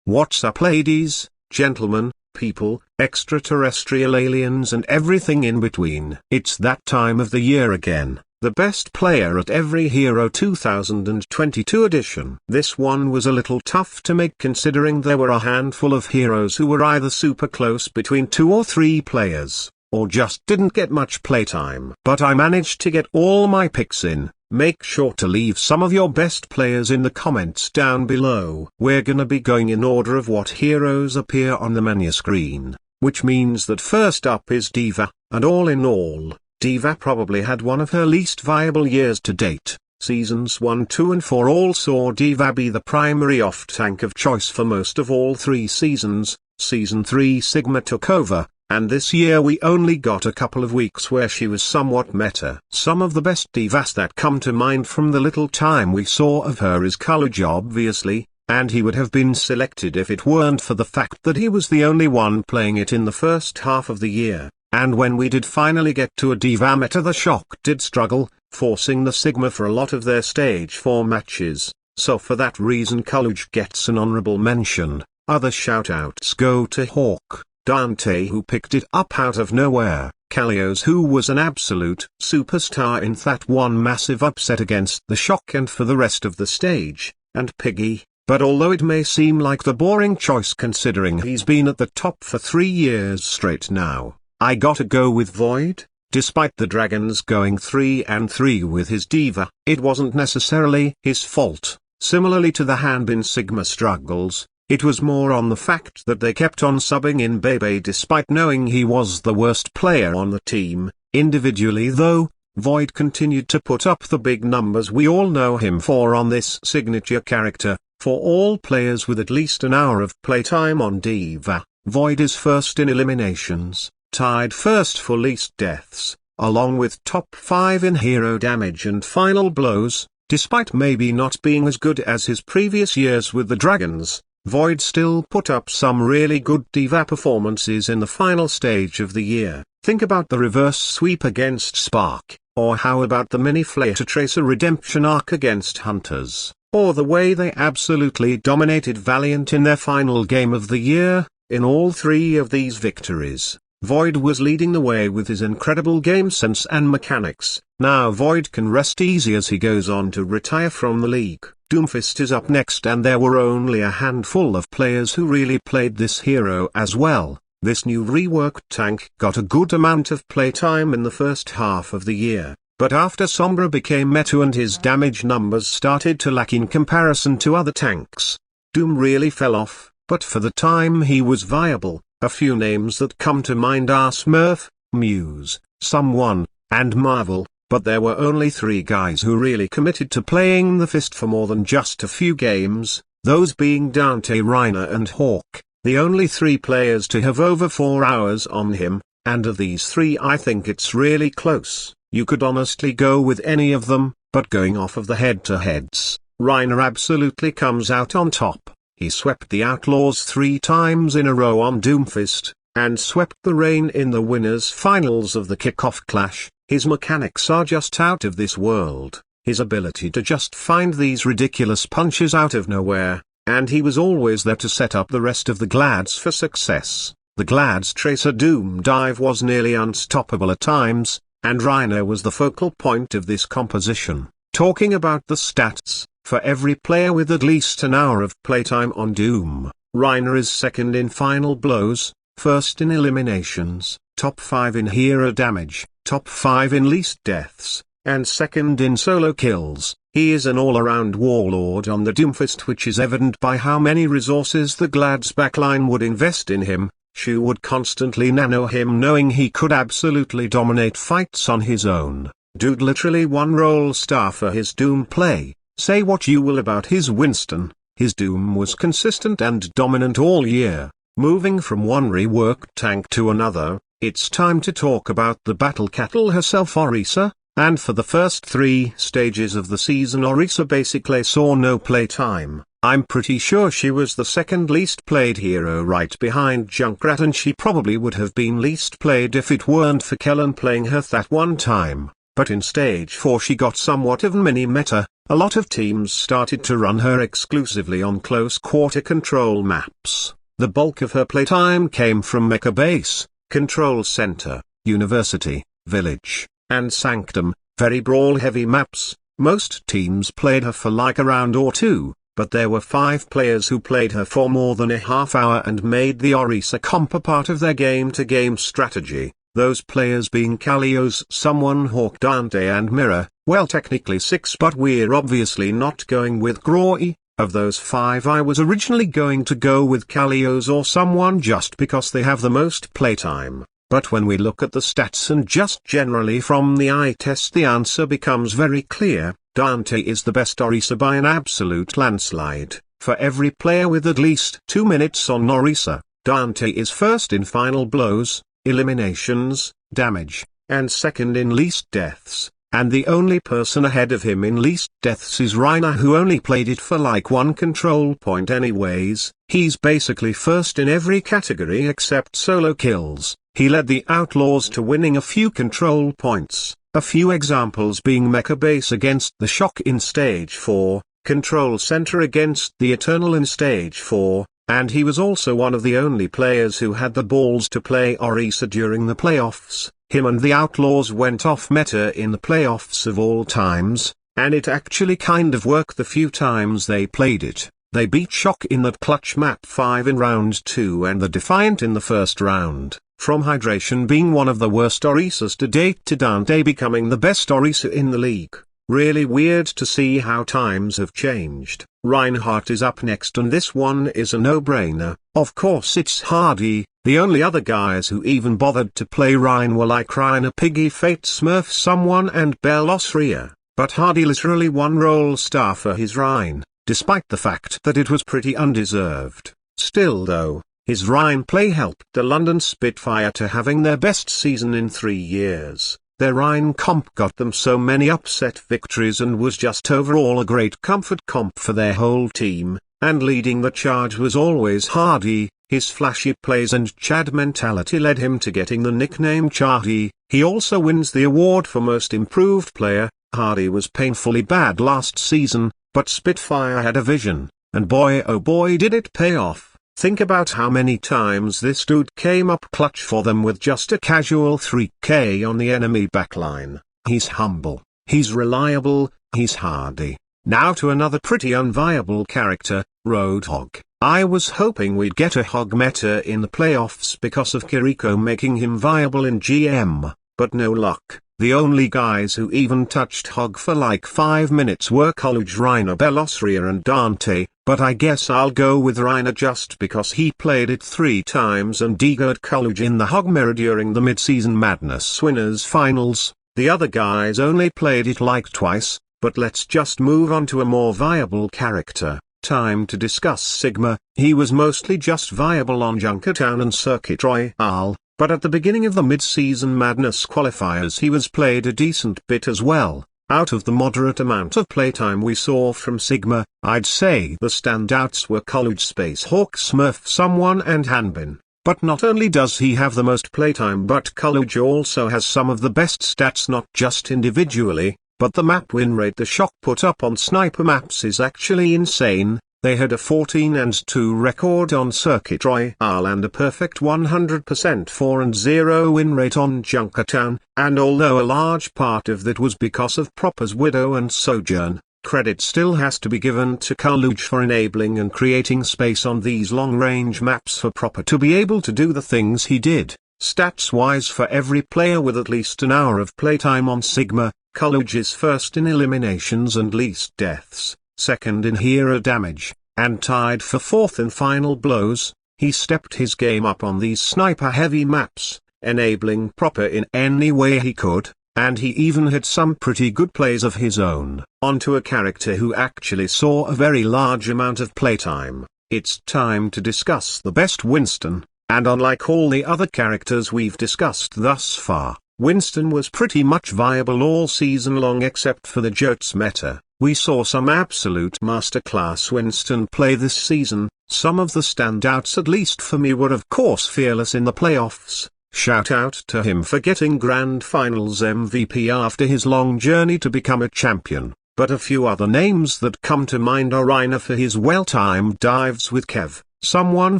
What's up, ladies, gentlemen, people, extraterrestrial aliens and everything in between? It's that time of the year again. The best player at every hero 2022 edition. This one was a little tough to make considering there were a handful of heroes who were either super close between 2 or 3 players, or just didn't get much playtime. But I managed to get all my picks in. Make sure to leave some of your best players in the comments down below. We're gonna be going in order of what heroes appear on the menu screen, which means that first up is Diva, and all in all, Diva probably had one of her least viable years to date. Seasons 1, 2 and 4 all saw Diva be the primary off-tank of choice for most of all 3 seasons. Season 3 Sigma took over, and this year we only got a couple of weeks where she was somewhat meta. Some of the best Divas that come to mind from the little time we saw of her is Coolidge obviously, and he would have been selected if it weren't for the fact that he was the only one playing it in the first half of the year. And when we did finally get to a Diva meta, the shock did struggle, forcing the Sigma for a lot of their stage 4 matches, so for that reason Coolidge gets an honorable mention. Other shoutouts go to Hawk, Dante who picked it up out of nowhere, Kalios who was an absolute superstar in that one massive upset against the shock and for the rest of the stage, and Piggy, but although it may seem like the boring choice considering he's been at the top for 3 years straight now, I gotta go with Void. Despite the Dragons going 3-3 with his Diva, it wasn't necessarily his fault. Similarly to the Hanbin Sigma struggles, it was more on the fact that they kept on subbing in Bebe despite knowing he was the worst player on the team. Individually though, Void continued to put up the big numbers we all know him for on this signature character. For all players with at least an hour of playtime on Diva, Void is first in eliminations, tied first for least deaths, along with top 5 in hero damage and final blows. Despite maybe not being as good as his previous years with the Dragons, Void still put up some really good Diva performances in the final stage of the year. Think about the reverse sweep against Spark, or how about the mini Flare to Tracer redemption arc against Hunters, or the way they absolutely dominated Valiant in their final game of the year. In all 3 of these victories, Void was leading the way with his incredible game sense and mechanics. Now Void can rest easy as he goes on to retire from the league. Doomfist is up next, and there were only a handful of players who really played this hero as well. This new reworked tank got a good amount of playtime in the first half of the year, but after Sombra became meta and his damage numbers started to lack in comparison to other tanks, Doom really fell off, but for the time he was viable. A few names that come to mind are Smurf, Muse, Someone, and Marvel. But there were only 3 guys who really committed to playing the Fist for more than just a few games, those being Dante, Reinhardt and Hawk, the only 3 players to have over 4 hours on him, and of these 3 I think it's really close. You could honestly go with any of them, but going off of the head-to-heads, Reinhardt absolutely comes out on top. He swept the Outlaws 3 times in a row on Doomfist, and swept the Reign in the winners finals of the kickoff clash. His mechanics are just out of this world, his ability to just find these ridiculous punches out of nowhere, and he was always there to set up the rest of the Glads for success. The Glad's Tracer Doom dive was nearly unstoppable at times, and Reinhardt was the focal point of this composition. Talking about the stats, for every player with at least an hour of playtime on Doom, Reinhardt is second in final blows, first in eliminations, top 5 in hero damage, top 5 in least deaths, and second in solo kills. He is an all-around warlord on the Doomfist, which is evident by how many resources the Glad's backline would invest in him. Shu would constantly nano him knowing he could absolutely dominate fights on his own. Dude literally won role star for his Doom play. Say what you will about his Winston, his Doom was consistent and dominant all year. Moving from one reworked tank to another, it's time to talk about the battle cattle herself, Orisa, and for the first 3 stages of the season Orisa basically saw no playtime. I'm pretty sure she was the second least played hero right behind Junkrat, and she probably would have been least played if it weren't for Kellen playing her that one time. but in stage 4 she got somewhat of a mini-meta. A lot of teams started to run her exclusively on close quarter control maps. The bulk of her playtime came from Mecha Base, Control Center, University, Village, and Sanctum, very brawl-heavy maps. Most teams played her for like a round or two, but there were 5 players who played her for more than a half hour and made the Orisa comp a part of their game-to-game strategy. Those players being Kalios, Someone Hawk, Dante and Mirror. Well, technically 6, but we're obviously not going with Groy. Of those 5 I was originally going to go with Kalios or Someone just because they have the most playtime. But when we look at the stats and just generally from the eye test, the answer becomes very clear. Dante is the best Orisa by an absolute landslide. For every player with at least 2 minutes on Orisa, Dante is first in final blows, eliminations, damage, and second in least deaths. And the only person ahead of him in least deaths is Reinhardt, who only played it for like 1 control point anyways. He's basically first in every category except solo kills. He led the Outlaws to winning a few control points, a few examples being Mecha Base against the Shock in Stage 4, Control Center against the Eternal in Stage 4, and he was also one of the only players who had the balls to play Orisa during the playoffs. Him and the Outlaws went off meta in the playoffs of all times, and it actually kind of worked the few times they played it. They beat Shock in that clutch map 5 in round 2 and the Defiant in the first round. From Hydration being one of the worst Orisas to date to Dante becoming the best Orisa in the league. Really weird to see how times have changed. Reinhardt is up next and this one is a no-brainer. Of course it's Hardy. The only other guys who even bothered to play Rein were like Reina, Piggy, Fate, Smurf, Someone and Bellosria. But Hardy literally won Roll Star for his Rein, despite the fact that it was pretty undeserved. Still though, his Rein play helped the London Spitfire to having their best season in 3 years. Their Rein comp got them so many upset victories and was just overall a great comfort comp for their whole team, and leading the charge was always Hardy. His flashy plays and Chad mentality led him to getting the nickname Chardy. He also wins the award for most improved player. Hardy was painfully bad last season, but Spitfire had a vision, and boy oh boy did it pay off. Think about how many times this dude came up clutch for them with just a casual 3k on the enemy backline. He's humble, he's reliable, he's hardy. Now to another pretty unviable character, Roadhog. I was hoping we'd get a Hog meta in the playoffs because of Kiriko making him viable in GM, but no luck. The only guys who even touched Hog for like 5 minutes were College Reina, Bellosria and Dante, but I guess I'll go with Reina just because he played it 3 times and degoed College in the Hog mirror during the mid-season Madness Winners Finals. The other guys only played it like twice, but let's just move on to a more viable character. Time to discuss Sigma. He was mostly just viable on Junkrat and Circuit Royale, but at the beginning of the mid-season Madness qualifiers he was played a decent bit as well. Out of the moderate amount of playtime we saw from Sigma, I'd say the standouts were College, Space Hawk, Smurf, Someone and Hanbin. But not only does he have the most playtime, but College also has some of the best stats, not just individually, but the map win rate the Shock put up on sniper maps is actually insane. They had a 14-2 record on Circuit Royale and a perfect 100% 4-0 win rate on Junkrat, and although a large part of that was because of Proper's Widow and Sojourn, credit still has to be given to College for enabling and creating space on these long-range maps for Proper to be able to do the things he did. Stats-wise, for every player with at least an hour of playtime on Sigma, College is first in eliminations and least deaths, second in hero damage, and tied for 4th in final blows. He stepped his game up on these sniper-heavy maps, enabling Proper in any way he could, and he even had some pretty good plays of his own. Onto a character who actually saw a very large amount of playtime. It's time to discuss the best Winston, and unlike all the other characters we've discussed thus far, Winston was pretty much viable all season long except for the Jotes meta. We saw some absolute masterclass Winston play this season. Some of the standouts, at least for me, were of course Fearless in the playoffs, Shout out to him for getting Grand Finals MVP after his long journey to become a champion. But a few other names that come to mind are Reinhardt for his well-timed dives with Kev, someone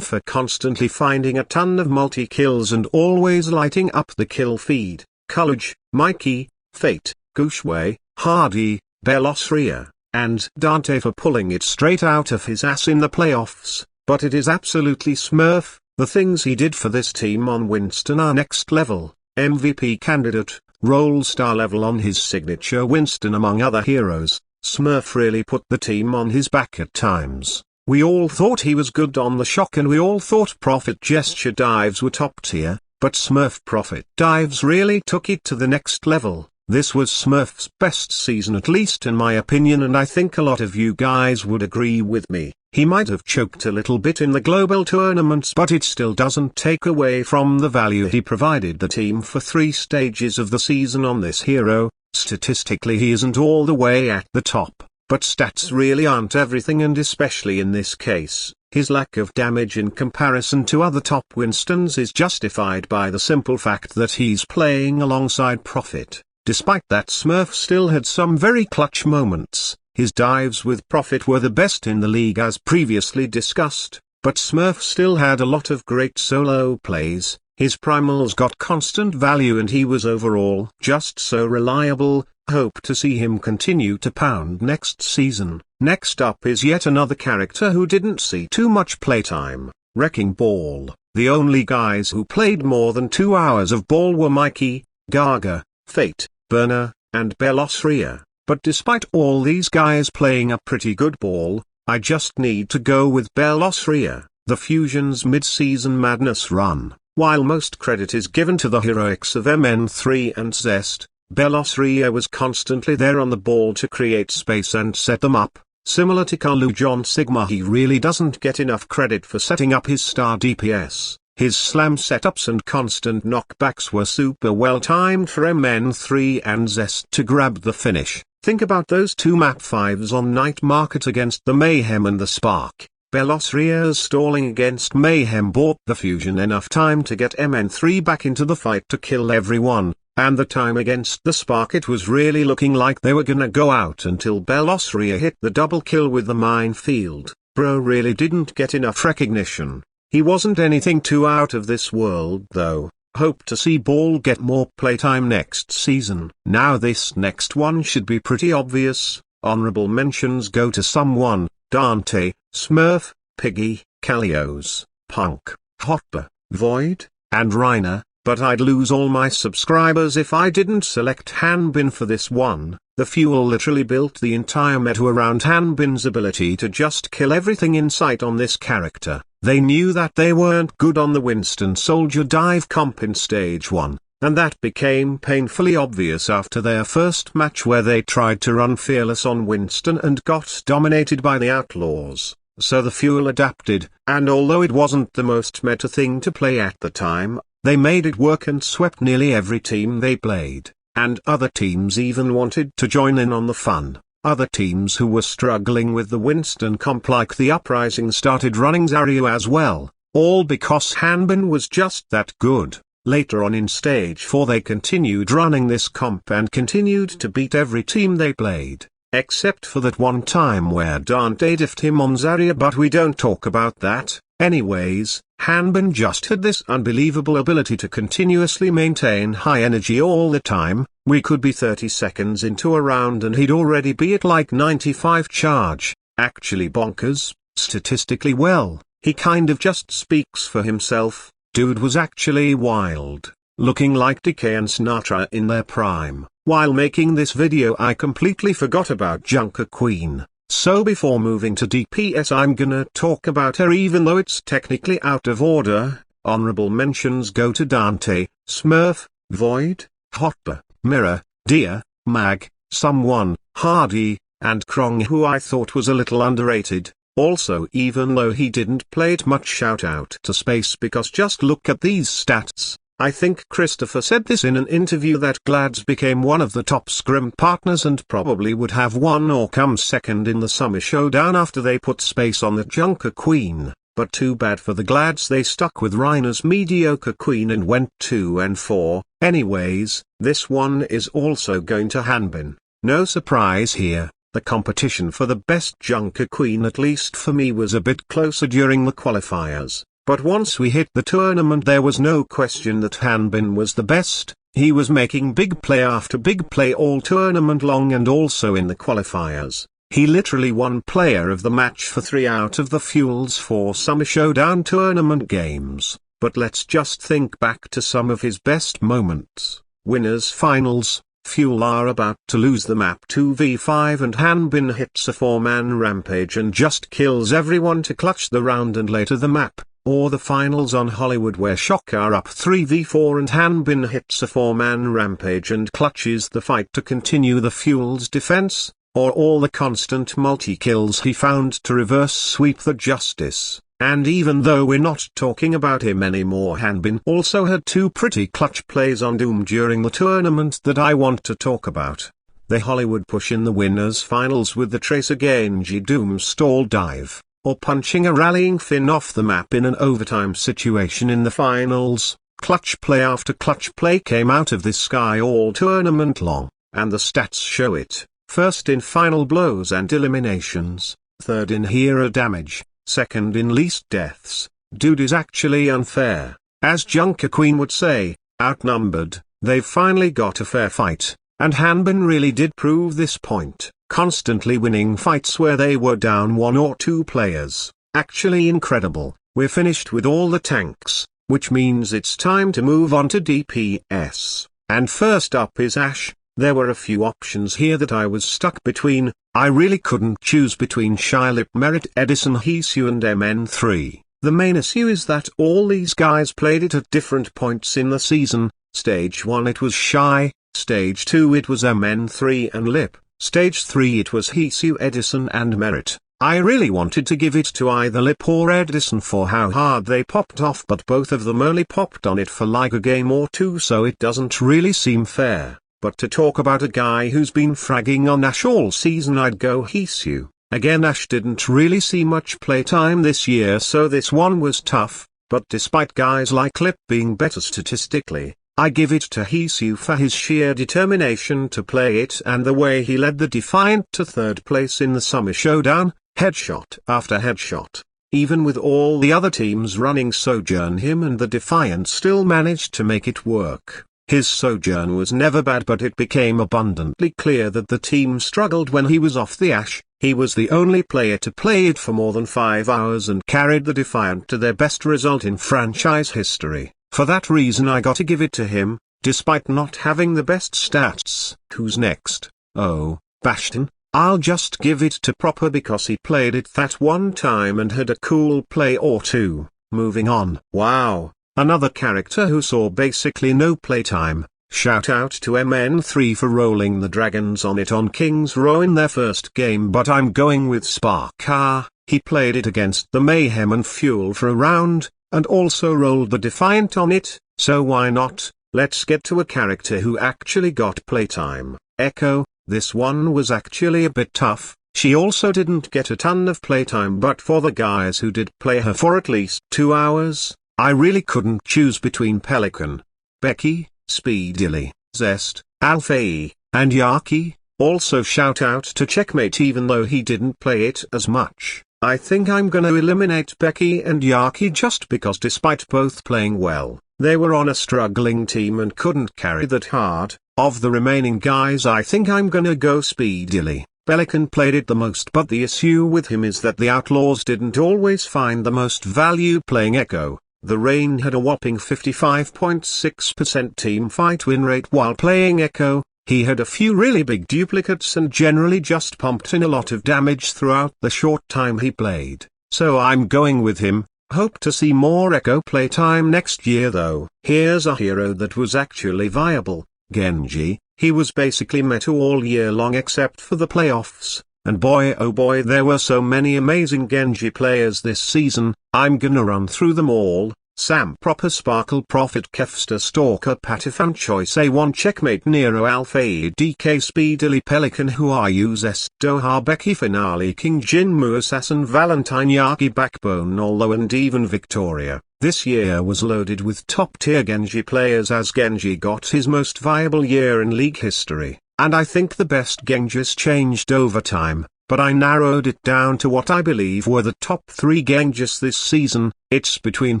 for constantly finding a ton of multi-kills and always lighting up the kill feed, Coolidge, Mikey, Fate, Gushway, Hardy, Belosria, and Dante for pulling it straight out of his ass in the playoffs. But it is absolutely Smurf. The things he did for this team on Winston are next level, MVP candidate, role star level on his signature Winston among other heroes. Smurf really put the team on his back at times. We all thought he was good on the shock and we all thought Prophet gesture dives were top tier, but Smurf Prophet dives really took it to the next level. This was Smurf's best season, at least in my opinion, and I think a lot of you guys would agree with me. He might have choked a little bit in the global tournaments, but it still doesn't take away from the value he provided the team for 3 stages of the season on this hero. Statistically he isn't all the way at the top, but stats really aren't everything, and especially in this case, his lack of damage in comparison to other top Winstons is justified by the simple fact that he's playing alongside Prophet. Despite that, Smurf still had some very clutch moments. His dives with Prophet were the best in the league as previously discussed, but Smurf still had a lot of great solo plays. His primals got constant value and he was overall just so reliable. Hope to see him continue to pound next season. Next up is yet another character who didn't see too much playtime, Wrecking Ball. The only guys who played more than 2 hours of Ball were Mikey, Gaga, Fate, Burner, and Belosria. But despite all these guys playing a pretty good Ball, I just need to go with Belosria. The Fusion's mid-season madness run. While most credit is given to the heroics of MN3 and Zest, Belosria was constantly there on the ball to create space and set them up. Similar to Kalu John Sigma, he really doesn't get enough credit for setting up his star DPS. His slam setups and constant knockbacks were super well timed for MN3 and Zest to grab the finish. Think about those 2 map 5s on Night Market against the Mayhem and the Spark. Belosria's stalling against Mayhem bought the Fusion enough time to get MN3 back into the fight to kill everyone, and the time against the Spark it was really looking like they were gonna go out until Belosria hit the double kill with the minefield. Bro really didn't get enough recognition. He wasn't anything too out of this world though. Hope to see Ball get more playtime next season. Now this next one should be pretty obvious. Honorable mentions go to someone: Dante, Smurf, Piggy, Kalios, Punk, Hotba, Void, and Reiner, but I'd lose all my subscribers if I didn't select Hanbin for this one. The Fuel literally built the entire meta around Hanbin's ability to just kill everything in sight on this character. They knew that they weren't good on the Winston Soldier dive comp in stage 1, and that became painfully obvious after their first match where they tried to run Fearless on Winston and got dominated by the Outlaws. So the Fuel adapted, and although it wasn't the most meta thing to play at the time, they made it work and swept nearly every team they played, and other teams even wanted to join in on the fun. Other teams who were struggling with the Winston comp like the Uprising started running Zarya as well, all because Hanbin was just that good. Later on in stage 4 they continued running this comp and continued to beat every team they played, except for that one time where Dante diffed him on Zarya, but we don't talk about that. Anyways, Hanbin just had this unbelievable ability to continuously maintain high energy all the time. We could be 30 seconds into a round and he'd already be at like 95 charge. Actually bonkers. Statistically well, he kind of just speaks for himself. Dude was actually wild, looking like DK and Symmetra in their prime. While making this video I completely forgot about Junker Queen. So before moving to DPS I'm gonna talk about her even though it's technically out of order. Honorable mentions go to Dante, Smurf, Void, Hotba, Mirror, Dia, Mag, Someone, Hardy, and Krong, who I thought was a little underrated. Also, even though he didn't play it much, shout out to Space because just look at these stats. I think Christopher said this in an interview that Glads became one of the top scrim partners and probably would have won or come second in the summer showdown after they put Space on the Junker Queen. but too bad for the Glads, they stuck with Reiner's mediocre queen and went 2 and 4. Anyways, this one is also going to Hanbin. No surprise here, the competition for the best Junker queen, at least for me, was a bit closer during the qualifiers, but once we hit the tournament there was no question that Hanbin was the best. He was making big play after big play all tournament long, and also in the qualifiers. He literally won player of the match for 3 out of the Fuel's 4 Summer Showdown tournament games. But let's just think back to some of his best moments. Winners finals, Fuel are about to lose the map 2v5 and Hanbin hits a 4-man rampage and just kills everyone to clutch the round and later the map. Or the finals on Hollywood where Shock are up 3v4 and Hanbin hits a 4-man rampage and clutches the fight to continue the Fuel's defense. Or all the constant multi-kills he found to reverse sweep the Justice. And even though we're not talking about him anymore, Hanbin also had 2 pretty clutch plays on Doom during the tournament that I want to talk about. The Hollywood push in the winners finals with the Tracer Genji Doom stall dive, or punching a rallying Finn off the map in an overtime situation in the finals. Clutch play after clutch play came out of this guy all tournament long, and the stats show it. First in final blows and eliminations, third in hero damage, second in least deaths. Dude is actually unfair. As Junker Queen would say, outnumbered. They've finally got a fair fight, and Hanbin really did prove this point, constantly winning fights where they were down 1 or 2 players. Actually incredible. We're finished with all the tanks, which means it's time to move on to DPS. And first up is Ashe. There were a few options here that I was stuck between. I really couldn't choose between Shylip, Merit, Edison, Hisu and MN3. The main issue is that all these guys played it at different points in the season. Stage 1 it was Shy, Stage 2 it was MN3 and Lip, Stage 3 it was Hisu, Edison and Merit. I really wanted to give it to either Lip or Edison for how hard they popped off, but both of them only popped on it for like a game or 2, so it doesn't really seem fair. But to talk about a guy who's been fragging on Ashe all season, I'd go Hisu. Again, Ashe didn't really see much playtime this year, so this one was tough, but despite guys like Lip being better statistically, I give it to Hisu for his sheer determination to play it and the way he led the Defiant to 3rd place in the Summer Showdown, headshot after headshot. Even with all the other teams running Sojourn, him and the Defiant still managed to make it work. His Sojourn was never bad, but it became abundantly clear that the team struggled when he was off the Ashe. He was the only player to play it for more than 5 hours and carried the Defiant to their best result in franchise history. For that reason I gotta give it to him, despite not having the best stats. Who's next? Oh, Bastion. I'll just give it to Proper because he played it that one time and had a cool play or 2. Moving on. Wow. Another character who saw basically no playtime. Shout out to MN3 for rolling the dragons on it on King's Row in their first game, but I'm going with Sparkar. He played it against the Mayhem and Fuel for a round, and also rolled the Defiant on it, so why not? Let's get to a character who actually got playtime. Echo. This one was actually a bit tough. She also didn't get a ton of playtime, but for the guys who did play her for at least 2 hours, I really couldn't choose between Pelican, Becky, Speedily, Zest, Alpha, and Yaki. Also shout out to Checkmate even though he didn't play it as much. I think I'm gonna eliminate Becky and Yaki just because despite both playing well, they were on a struggling team and couldn't carry that hard. Of the remaining guys I think I'm gonna go Speedily. Pelican played it the most, but the issue with him is that the Outlaws didn't always find the most value playing Echo. The Rain had a whopping 55.6% team fight win rate while playing Echo. He had a few really big duplicates and generally just pumped in a lot of damage throughout the short time he played. So I'm going with him. Hope to see more Echo playtime next year though. Here's a hero that was actually viable, Genji. He was basically meta all year long except for the playoffs. And boy oh boy, there were so many amazing Genji players this season. I'm gonna run through them all. Sam Proper Sparkle Prophet Kefster Stalker Patifan Choice A1 Checkmate Nero Alpha DK Speedily Pelican Who Are You Zest Doha Becky Finale King Jinmu Assassin Valentine Yagi Backbone Although and even Victoria. This year was loaded with top-tier Genji players as Genji got his most viable year in league history, and I think the best Genjis changed over time. But I narrowed it down to what I believe were the top 3 Genjis this season. It's between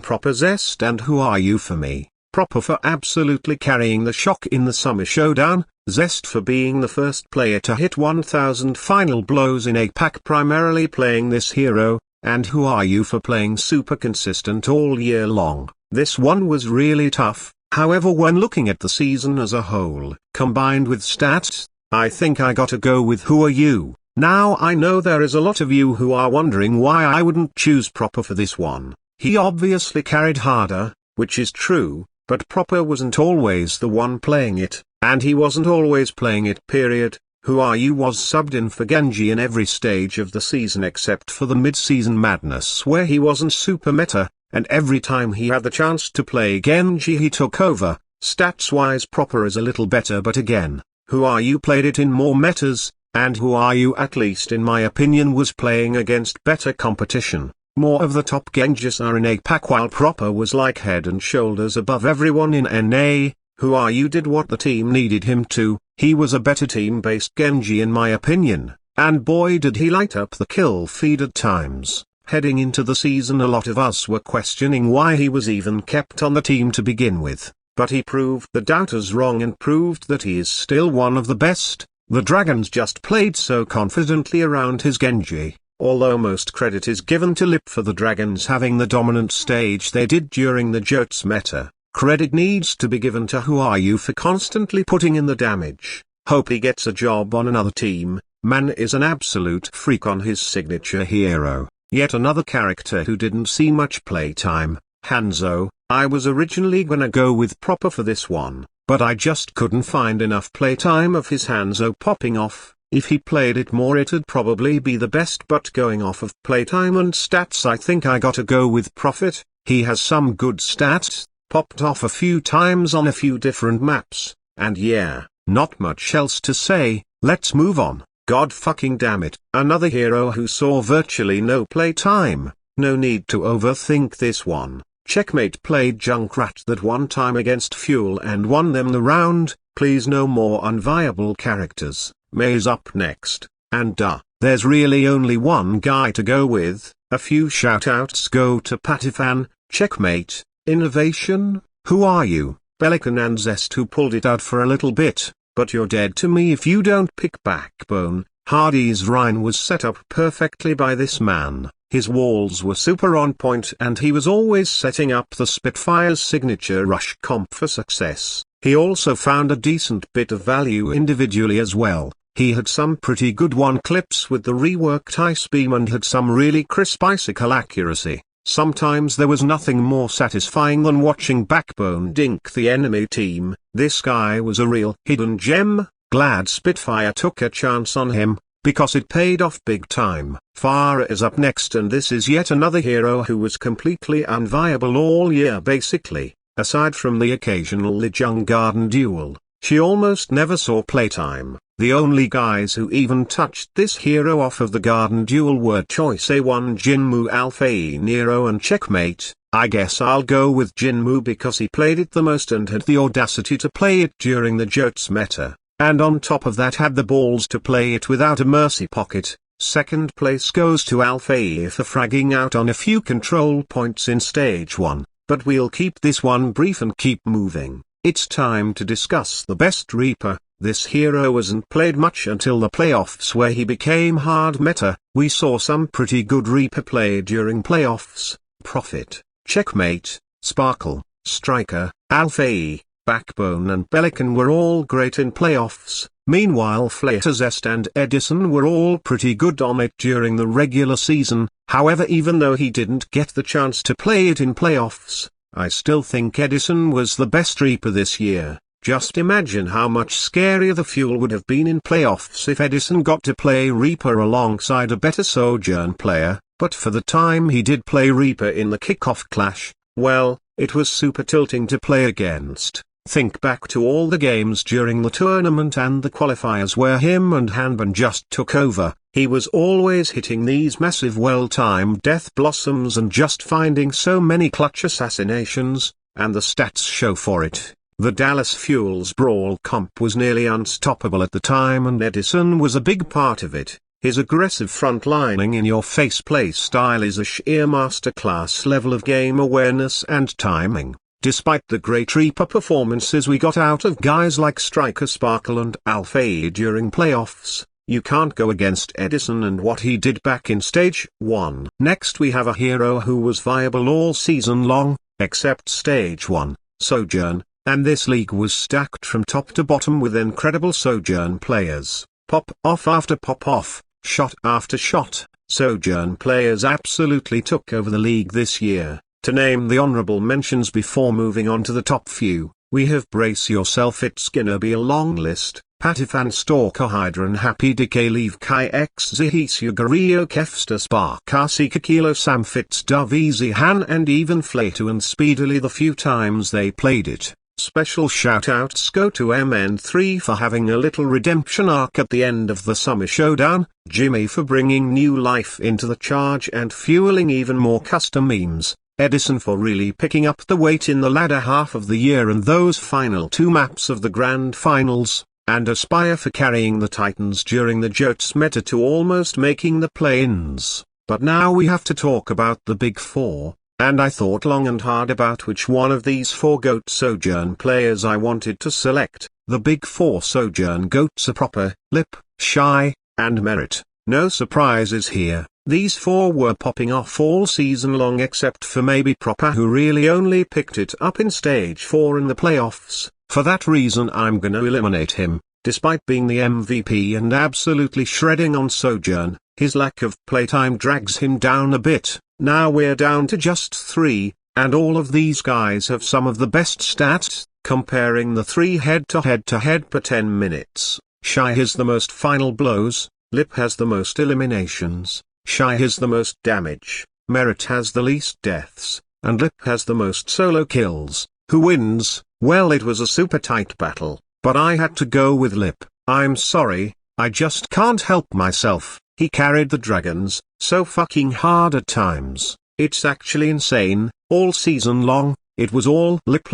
Proper Zest and Who Are You for me. Proper for absolutely carrying the shock in the summer showdown, Zest for being the first player to hit 1000 final blows in a pack primarily playing this hero, and Who Are You for playing super consistent all year long. This one was really tough, however when looking at the season as a whole, combined with stats, I think I gotta go with Who Are You. Now I know there is a lot of you who are wondering why I wouldn't choose Proper for this one. He obviously carried harder, which is true, but Proper wasn't always the one playing it, and he wasn't always playing it period. Who Are You was subbed in for Genji in every stage of the season except for the mid-season madness where he wasn't super meta, and every time he had the chance to play Genji he took over. Stats-wise Proper is a little better, but again, Who Are You played it in more metas, and Who Are You at least in my opinion was playing against better competition. More of the top Genjis are in a pack while Proper was like head and shoulders above everyone in NA. Who Are You did what the team needed him to, he was a better team-based Genji in my opinion, and boy did he light up the kill feed at times. Heading into the season a lot of us were questioning why he was even kept on the team to begin with, but he proved the doubters wrong and proved that he is still one of the best. The Dragons just played so confidently around his Genji, although most credit is given to Lip for the Dragons having the dominant stage they did during the Jotes meta. Credit needs to be given to Who Are You for constantly putting in the damage. Hope he gets a job on another team. Man is an absolute freak on his signature hero. Yet another character who didn't see much playtime, Hanzo. I was originally gonna go with Proper for this one, but I just couldn't find enough playtime of his Hanzo popping off. If he played it more it'd probably be the best, but going off of playtime and stats I think I gotta go with Prophet. He has some good stats, popped off a few times on a few different maps, and yeah, not much else to say. Let's move on. God fucking damn it. Another hero who saw virtually no playtime. No need to overthink this one. Checkmate played Junkrat that one time against Fuel and won them the round. Please no more unviable characters. May's up next, and there's really only one guy to go with. A few shoutouts go to Patifan, Checkmate, Innovation, Who Are You, Pelican and Zest who pulled it out for a little bit, but you're dead to me if you don't pick Backbone. Hardy's Rhine was set up perfectly by this man. His walls were super on point and he was always setting up the Spitfire's signature rush comp for success. He also found a decent bit of value individually as well. He had some pretty good one clips with the reworked ice beam and had some really crisp icicle accuracy. Sometimes there was nothing more satisfying than watching Backbone dink the enemy team. This guy was a real hidden gem. Glad Spitfire took a chance on him, because it paid off big time. Pharah is up next, and this is yet another hero who was completely unviable all year basically. Aside from the occasional Lijiang Garden duel, she almost never saw playtime. The only guys who even touched this hero off of the Garden duel were Choice A1 Jinmu Alpha E Nero and Checkmate. I guess I'll go with Jinmu because he played it the most and had the audacity to play it during the Jotes meta, and on top of that had the balls to play it without a mercy pocket. Second place goes to Alpha E for fragging out on a few control points in stage 1, but we'll keep this one brief and keep moving. It's time to discuss the best Reaper. This hero wasn't played much until the playoffs where he became hard meta. We saw some pretty good Reaper play during playoffs. Prophet, Checkmate, Sparkle, Striker, Alpha E, Backbone and Pelican were all great in playoffs. Meanwhile Flater, Zest and Edison were all pretty good on it during the regular season. However, even though he didn't get the chance to play it in playoffs, I still think Edison was the best Reaper this year. Just imagine how much scarier the Fuel would have been in playoffs if Edison got to play Reaper alongside a better Sojourn player, but for the time he did play Reaper in the kickoff clash, well, it was super tilting to play against. Think back to all the games during the tournament and the qualifiers where him and Hanban just took over. He was always hitting these massive well-timed death blossoms and just finding so many clutch assassinations, and the stats show for it. The Dallas Fuels Brawl comp was nearly unstoppable at the time, and Edison was a big part of it. His aggressive frontlining in-your-face play style is a sheer masterclass level of game awareness and timing. Despite the great Reaper performances we got out of guys like Striker Sparkle and Alpha during playoffs, you can't go against Edison and what he did back in Stage 1. Next we have a hero who was viable all season long, except Stage 1, Sojourn, and this league was stacked from top to bottom with incredible Sojourn players. Pop off after pop off, shot after shot, Sojourn players absolutely took over the league this year. To name the honorable mentions before moving on to the top few, we have Brace Yourself, it's gonna be a long list. Patifan, Stalker, Hydran, Happy Decay, Leave Kai X, Zihisu, Gario, Kefsta, Spark, Sika, Kilo, Sam, Fitz, Dove, Easy, Han, and even Flaytu and Speedily the few times they played it. Special shoutouts go to MN3 for having a little redemption arc at the end of the Summer Showdown, Jimmy for bringing new life into the charge and fueling even more custom memes, Edison for really picking up the weight in the latter half of the year and those final two maps of the Grand Finals, and Aspire for carrying the Titans during the Jotes meta to almost making the play-ins. But now we have to talk about the Big Four, and I thought long and hard about which one of these four GOAT Sojourn players I wanted to select. The Big Four Sojourn GOATs are Proper, Lip, Shy, and Merit. No surprises here. These four were popping off all season long except for maybe Proper, who really only picked it up in Stage 4 in the playoffs. For that reason I'm gonna eliminate him. Despite being the MVP and absolutely shredding on Sojourn, his lack of playtime drags him down a bit. Now we're down to just 3, and all of these guys have some of the best stats. Comparing the 3 head-to-head per 10 minutes, Shy has the most final blows, Lip has the most eliminations, Shy has the most damage, Merit has the least deaths, and Lip has the most solo kills. Who wins? Well, it was a super tight battle, but I had to go with Lip. I'm sorry, I just can't help myself. He carried the Dragons so fucking hard at times. It's actually insane. All season long, it was all Lip.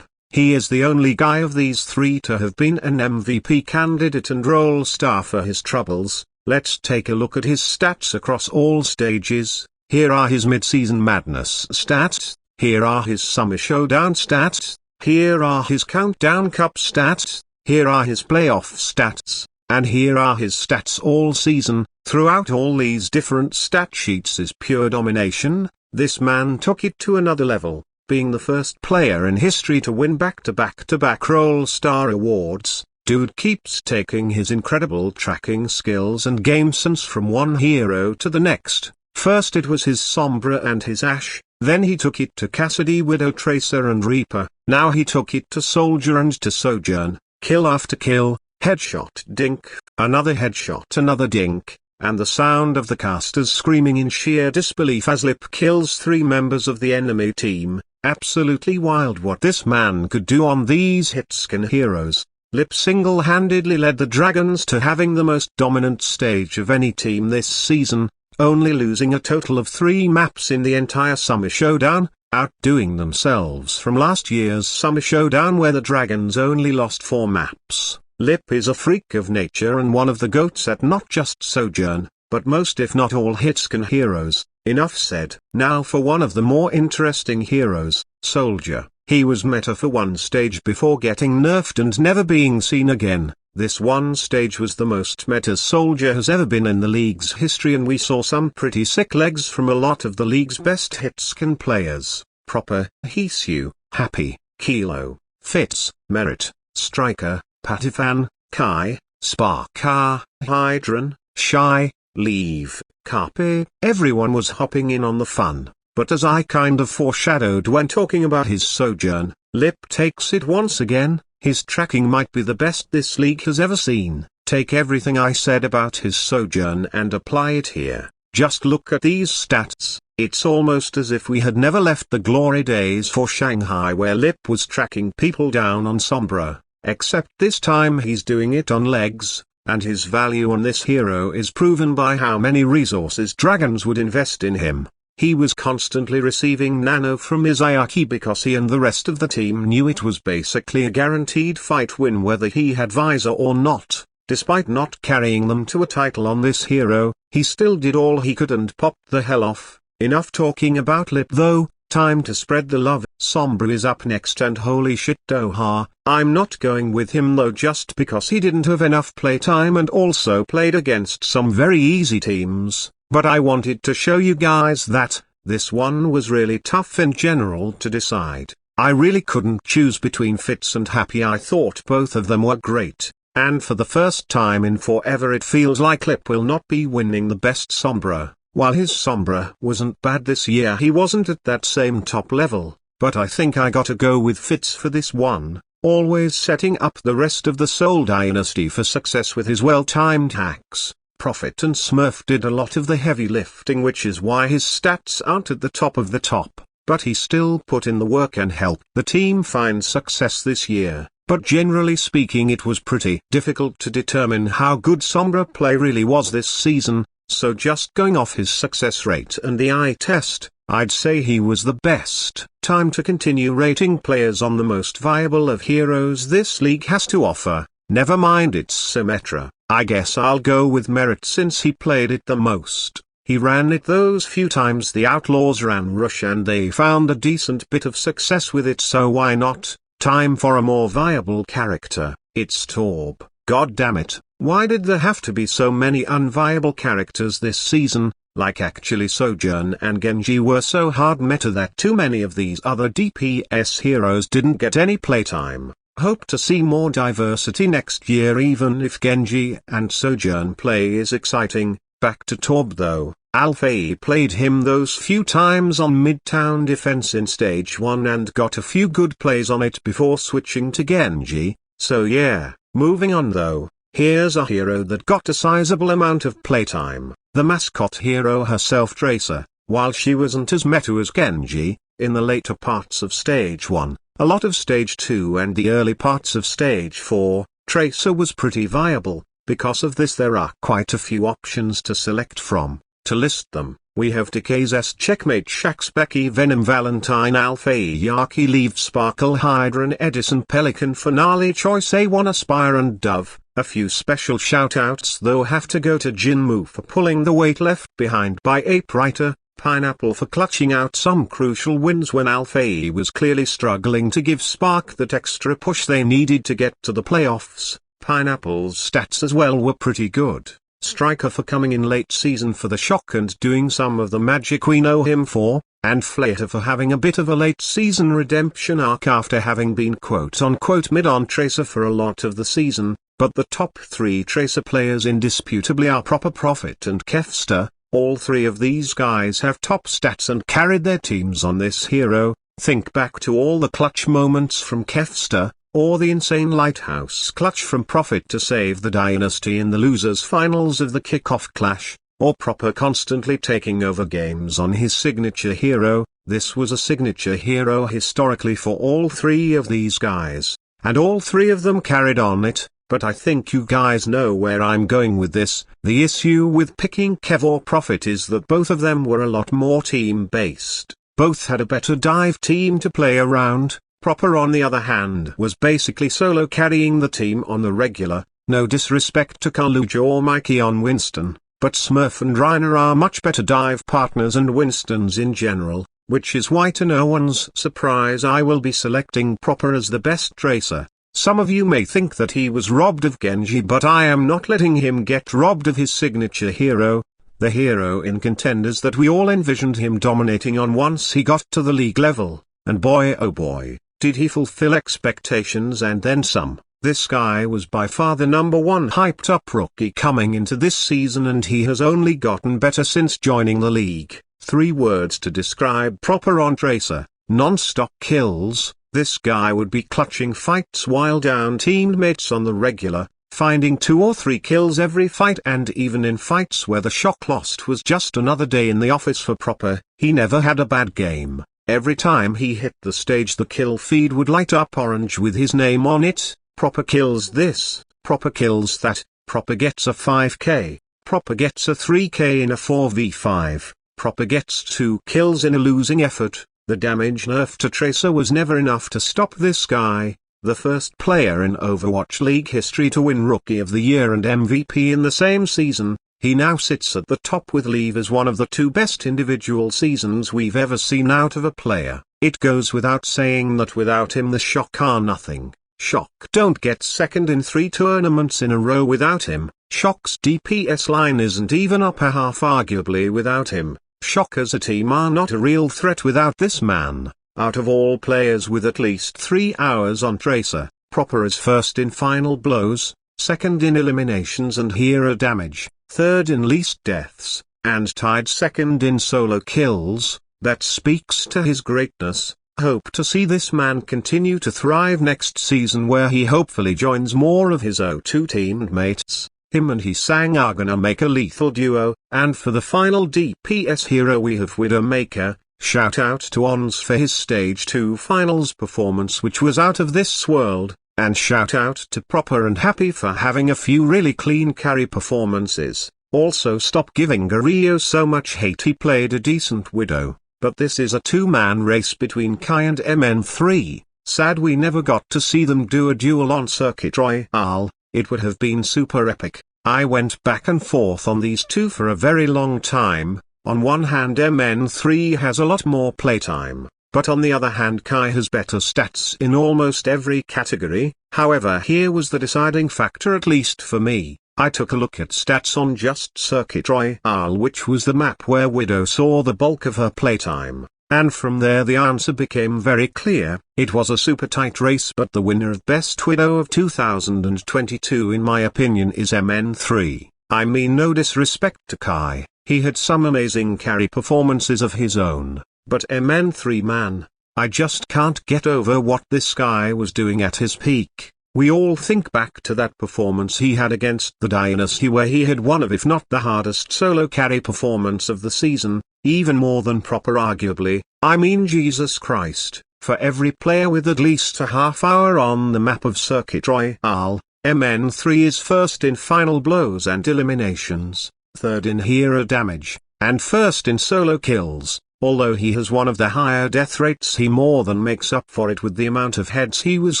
He is the only guy of these 3 to have been an MVP candidate and role star for his troubles. Let's take a look at his stats across all stages. Here are his mid-season madness stats. Here are his Summer Showdown stats. Here are his Countdown Cup stats. Here are his playoff stats. And here are his stats all season. Throughout all these different stat sheets is pure domination. This man took it to another level, being the first player in history to win back-to-back Role Star awards. Dude keeps taking his incredible tracking skills and game sense from one hero to the next. First it was his Sombra and his Ashe, then he took it to Cassidy, Widow, Tracer and Reaper, now he took it to Soldier and to Sojourn. Kill after kill, headshot dink, another headshot, another dink, and the sound of the casters screaming in sheer disbelief as Lip kills 3 members of the enemy team. Absolutely wild what this man could do on these hit-skin heroes. Lip single-handedly led the Dragons to having the most dominant stage of any team this season, only losing a total of 3 maps in the entire Summer Showdown, outdoing themselves from last year's Summer Showdown where the Dragons only lost 4 maps. Lip is a freak of nature and one of the GOATs at not just Sojourn, but most if not all hitscan heroes. Enough said. Now for one of the more interesting heroes, Soldier. He was meta for one stage before getting nerfed and never being seen again. This one stage was the most meta Soldier has ever been in the league's history, and we saw some pretty sick legs from a lot of the league's best hitscan players. Proper, Hisu, Happy, Kilo, Fitz, Merit, Striker, Patifan, Kai, Sparka, Hydran, Shy, Leave, Carpe. Everyone was hopping in on the fun, but as I kind of foreshadowed when talking about his Sojourn, Lip takes it once again. His tracking might be the best this league has ever seen. Take everything I said about his Sojourn and apply it here. Just look at these stats. It's almost as if we had never left the glory days for Shanghai where Lip was tracking people down on Sombra, except this time he's doing it on legs, and his value on this hero is proven by how many resources dragons would invest in him. He was constantly receiving nano from Izayaki because he and the rest of the team knew it was basically a guaranteed fight win whether he had visor or not. Despite not carrying them to a title on this hero, he still did all he could and popped the hell off. Enough talking about Lip though, time to spread the love. Sombra is up next and holy shit Doha, I'm not going with him though just because he didn't have enough playtime and also played against some very easy teams, but I wanted to show you guys that, this one was really tough in general to decide. I really couldn't choose between Fitz and Happy. I thought both of them were great, and for the first time in forever it feels like Lip will not be winning the best Sombra. While his Sombra wasn't bad this year, he wasn't at that same top level, but I think I gotta go with Fitz for this one, always setting up the rest of the Soul Dynasty for success with his well-timed hacks. Prophet and Smurf did a lot of the heavy lifting, which is why his stats aren't at the top of the top, but he still put in the work and helped the team find success this year. But generally speaking it was pretty difficult to determine how good Sombra play really was this season. So just going off his success rate and the eye test, I'd say he was the best. Time to continue rating players on the most viable of heroes this league has to offer. Never mind its Symmetra, I guess I'll go with Merit since he played it the most. He ran it those few times the Outlaws ran Rush and they found a decent bit of success with it, so why not? Time for a more viable character. It's Torb. God damn it. Why did there have to be so many unviable characters this season? Like actually Sojourn and Genji were so hard meta that too many of these other DPS heroes didn't get any playtime. Hope to see more diversity next year even if Genji and Sojourn play is exciting. Back to Torb though, Alpha played him those few times on Midtown Defense in Stage 1 and got a few good plays on it before switching to Genji, so yeah, moving on though. Here's a hero that got a sizable amount of playtime, the mascot hero herself Tracer. While she wasn't as meta as Genji, in the later parts of Stage 1, a lot of Stage 2 and the early parts of Stage 4, Tracer was pretty viable. Because of this there are quite a few options to select from. To list them, we have Decay's S, Checkmate, Shax, Becky, Venom, Valentine, Alpha, Yaki, Leave, Sparkle, Hydran, Edison, Pelican, Finale, Choice, A1, Aspire and Dove. A few special shoutouts though have to go to Jinmu for pulling the weight left behind by Ape Writer, Pineapple for clutching out some crucial wins when Alpha was clearly struggling to give Spark that extra push they needed to get to the playoffs. Pineapple's stats as well were pretty good. Striker for coming in late season for the shock and doing some of the magic we know him for, and Flater for having a bit of a late season redemption arc after having been quote-unquote mid on Tracer for a lot of the season. But the top three Tracer players indisputably are Proper, Prophet and Kefster. All three of these guys have top stats and carried their teams on this hero. Think back to all the clutch moments from Kefster, or the insane lighthouse clutch from Prophet to save the dynasty in the losers finals of the kickoff clash, or Proper constantly taking over games on his signature hero. This was a signature hero historically for all three of these guys, and all three of them carried on it. But I think you guys know where I'm going with this. The issue with picking Kev or Prophet is that both of them were a lot more team-based. Both had a better dive team to play around. Proper on the other hand was basically solo carrying the team on the regular. No disrespect to Carlucci or Mikey on Winston, but Smurf and Reinhardt are much better dive partners and Winstons in general, which is why to no one's surprise I will be selecting Proper as the best Tracer. Some of you may think that he was robbed of Genji, but I am not letting him get robbed of his signature hero, the hero in Contenders that we all envisioned him dominating on once he got to the league level, and boy oh boy, did he fulfill expectations and then some. This guy was by far the number one hyped up rookie coming into this season and he has only gotten better since joining the league. 3 words to describe Proper on Tracer: non-stop kills. This guy would be clutching fights while down teammates on the regular, finding 2 or 3 kills every fight, and even in fights where the shock lost was just another day in the office for Proper, he never had a bad game. Every time he hit the stage the kill feed would light up orange with his name on it. Proper kills this, Proper kills that, Proper gets a 5k, Proper gets a 3k in a 4v5, Proper gets 2 kills in a losing effort. The damage nerf to Tracer was never enough to stop this guy, the first player in Overwatch League history to win Rookie of the Year and MVP in the same season. He now sits at the top with Leave as one of the 2 best individual seasons we've ever seen out of a player. It goes without saying that without him the Shock are nothing. Shock don't get second in 3 tournaments in a row without him. Shock's DPS line isn't even upper half arguably without him. Shock as a team are not a real threat without this man. Out of all players with at least 3 hours on Tracer, Proper is first in final blows, second in eliminations and hero damage, third in least deaths, and tied second in solo kills. That speaks to his greatness. Hope to see this man continue to thrive next season, where he hopefully joins more of his O2 teammates. Him and Sang are gonna make a lethal duo. And for the final DPS hero we have Widowmaker. Shout out to Ons for his Stage 2 finals performance, which was out of this world, and shout out to Proper and Happy for having a few really clean carry performances. Also stop giving Gario so much hate, he played a decent Widow, but this is a 2-man race between Kai and MN3. Sad we never got to see them do a duel on Circuit Royale. It would have been super epic. I went back and forth on these 2 for a very long time. On one hand MN3 has a lot more playtime, but on the other hand Kai has better stats in almost every category. However, here was the deciding factor, at least for me. I took a look at stats on just Circuit Royale, which was the map where Widow saw the bulk of her playtime, and from there the answer became very clear. It was a super tight race, but the winner of Best Widow of 2022 in my opinion is MN3. I mean no disrespect to Kai. He had some amazing carry performances of his own, but MN3 man, I just can't get over what this guy was doing at his peak. We all think back to that performance he had against the Dynasty, where he had one of, if not the hardest solo carry performance of the season, even more than Proper arguably. I mean Jesus Christ, for every player with at least a half hour on the map of Circuit Royale, MN3 is first in final blows and eliminations, third in hero damage, and first in solo kills. Although he has one of the higher death rates, he more than makes up for it with the amount of heads he was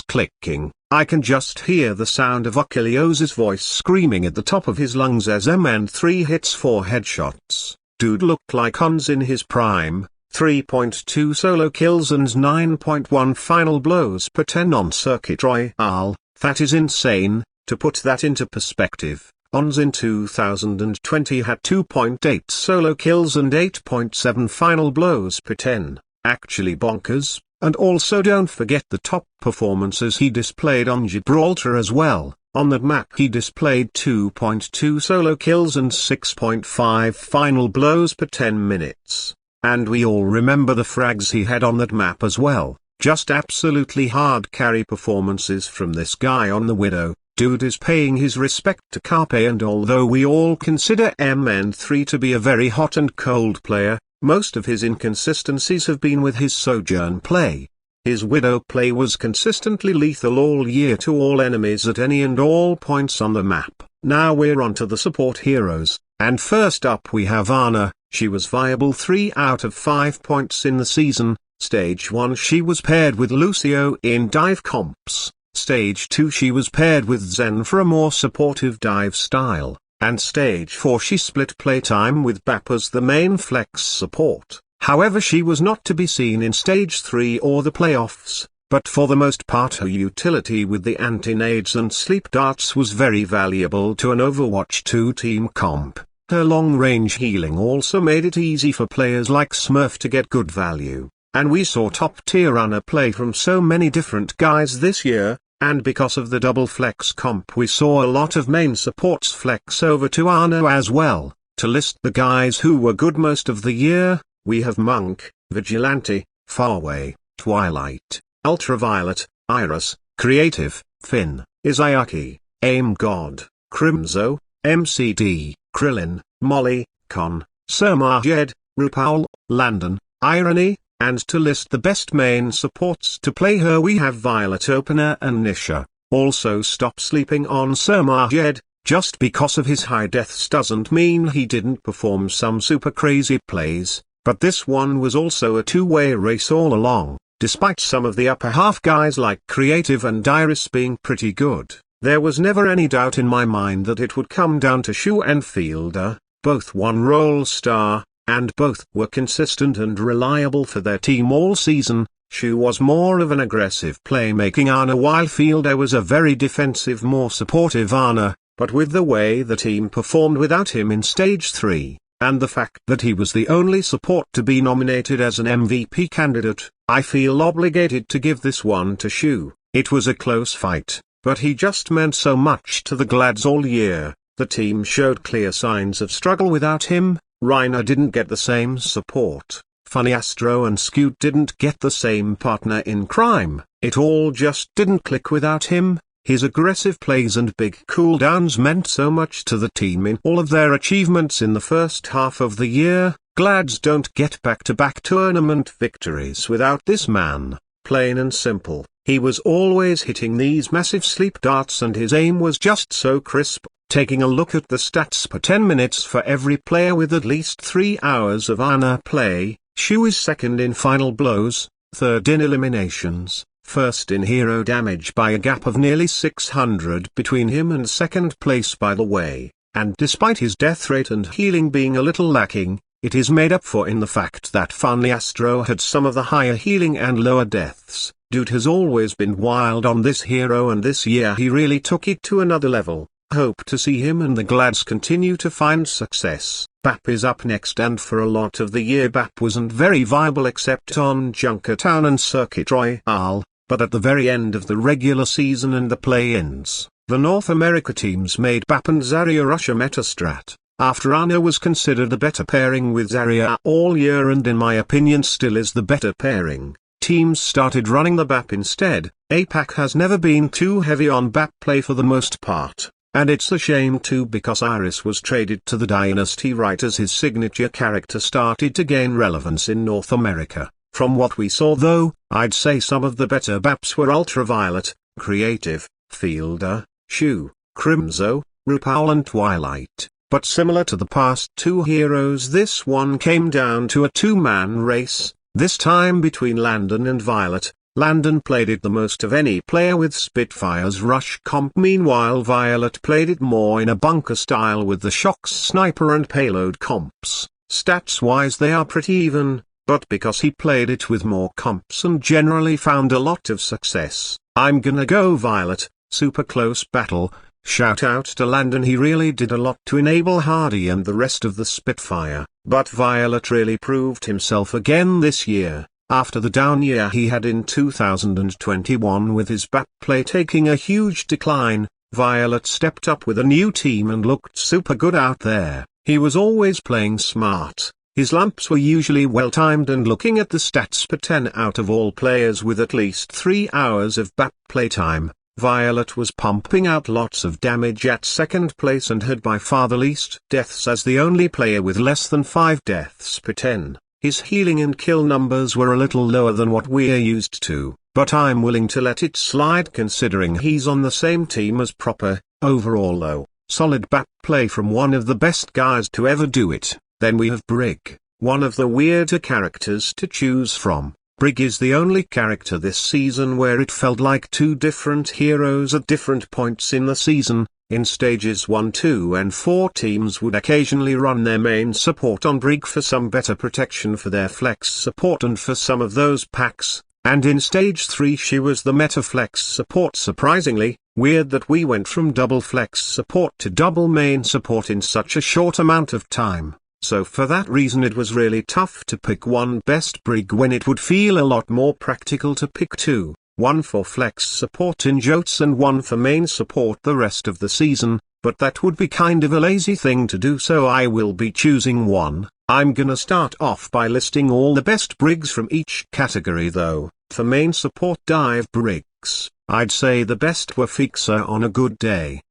clicking. I can just hear the sound of Achilleos' voice screaming at the top of his lungs as MN3 hits 4 headshots. Dude looked like Ons in his prime. 3.2 solo kills and 9.1 final blows per 10 on Circuit Royale. That is insane. To put that into perspective, Ons in 2020 had 2.8 solo kills and 8.7 final blows per 10. Actually bonkers. And also don't forget the top performances he displayed on Gibraltar as well. On that map he displayed 2.2 solo kills and 6.5 final blows per 10 minutes. And we all remember the frags he had on that map as well. Just absolutely hard carry performances from this guy on the Widow. Dude is paying his respect to Carpe, and although we all consider MN3 to be a very hot and cold player, most of his inconsistencies have been with his Sojourn play. His Widow play was consistently lethal all year to all enemies at any and all points on the map. Now we're on to the support heroes, and first up we have Ana. She was viable 3 out of 5 points in the season. Stage 1 she was paired with Lucio in dive comps. Stage 2 she was paired with Zen for a more supportive dive style, and Stage 4 she split playtime with Bap as the main flex support. However, she was not to be seen in Stage 3 or the playoffs, but for the most part her utility with the anti-nades and sleep darts was very valuable to an Overwatch 2 team comp. Her long-range healing also made it easy for players like Smurf to get good value, and we saw top-tier Ana play from so many different guys this year. And because of the double flex comp we saw a lot of main supports flex over to Ana as well. To list the guys who were good most of the year, we have Monk, Vigilante, Farway, Twilight, Ultraviolet, Iris, Creative, Finn, Izayaki, Aim God, Crimzo, MCD, Krillin, Molly, Con, Sermajed, Rupaul, Landon, Irony, and to list the best main supports to play her we have Violet Opener and Nisha. Also stop sleeping on Sermajed. Just because of his high deaths doesn't mean he didn't perform some super crazy plays, but this one was also a two-way race all along. Despite some of the upper half guys like Creative and Iris being pretty good, there was never any doubt in my mind that it would come down to Shu and Fielder. Both won Role Star, and both were consistent and reliable for their team all season. Shu was more of an aggressive playmaking Ana while Fielder was a very defensive, more supportive Ana. But with the way the team performed without him in Stage 3, and the fact that he was the only support to be nominated as an MVP candidate, I feel obligated to give this one to Shu. It was a close fight, but he just meant so much to the Glads all year. The team showed clear signs of struggle without him. Reinhardt didn't get the same support. Funny Astro and Scoot didn't get the same partner in crime. It all just didn't click without him. His aggressive plays and big cooldowns meant so much to the team in all of their achievements in the first half of the year. Glads don't get back-to-back tournament victories without this man. Plain and simple, he was always hitting these massive sleep darts and his aim was just so crisp. Taking a look at the stats per 10 minutes for every player with at least 3 hours of Ana play, Shu is second in final blows, third in eliminations, first in hero damage by a gap of nearly 600 between him and second place by the way, and despite his death rate and healing being a little lacking, it is made up for in the fact that Funny Astro had some of the higher healing and lower deaths. Dude has always been wild on this hero and this year he really took it to another level. Hope to see him and the Glads continue to find success. Bap is up next and for a lot of the year Bap wasn't very viable except on Junkertown and Circuit Royale. But at the very end of the regular season and the play-ins, the North America teams made Bap and Zarya rush a metastrat, after Ana was considered a better pairing with Zarya all year and in my opinion still is the better pairing. Teams started running the Bap instead. APAC has never been too heavy on Bap play for the most part, and it's a shame too because Iris was traded to the Dynasty right as his signature character started to gain relevance in North America. From what we saw though, I'd say some of the better Baps were Ultraviolet, Creative, Fielder, Shu, Crimzo, Rupaul and Twilight. But similar to the past two heroes this one came down to a two-man race, this time between Landon and Violet. Landon played it the most of any player with Spitfire's rush comp, meanwhile Violet played it more in a bunker style with the Shocks sniper and payload comps. Stats-wise they are pretty even, but because he played it with more comps and generally found a lot of success, I'm gonna go Violet. Super close battle. Shout out to Landon, he really did a lot to enable Hardy and the rest of the Spitfire, but Violet really proved himself again this year. After the down year he had in 2021 with his Bap play taking a huge decline, Violet stepped up with a new team and looked super good out there. He was always playing smart. His lamps were usually well timed and looking at the stats per 10 out of all players with at least 3 hours of Bap playtime, Violet was pumping out lots of damage at second place and had by far the least deaths as the only player with less than 5 deaths per 10. His healing and kill numbers were a little lower than what we're used to, but I'm willing to let it slide considering he's on the same team as Proper. Overall though, solid Bap play from one of the best guys to ever do it. Then we have Brig, one of the weirder characters to choose from. Brig is the only character this season where it felt like two different heroes at different points in the season. In stages 1, 2 and 4 teams would occasionally run their main support on Brig for some better protection for their flex support and for some of those packs, and in stage 3 she was the meta flex support. Surprisingly, weird that we went from double flex support to double main support in such a short amount of time. So for that reason it was really tough to pick one best Brig when it would feel a lot more practical to pick two, one for flex support in Jotes and one for main support the rest of the season, but that would be kind of a lazy thing to do, so I will be choosing one. I'm gonna start off by listing all the best Brigs from each category though. For main support, Dive Brigs, I'd say the best were Fixa on a good day,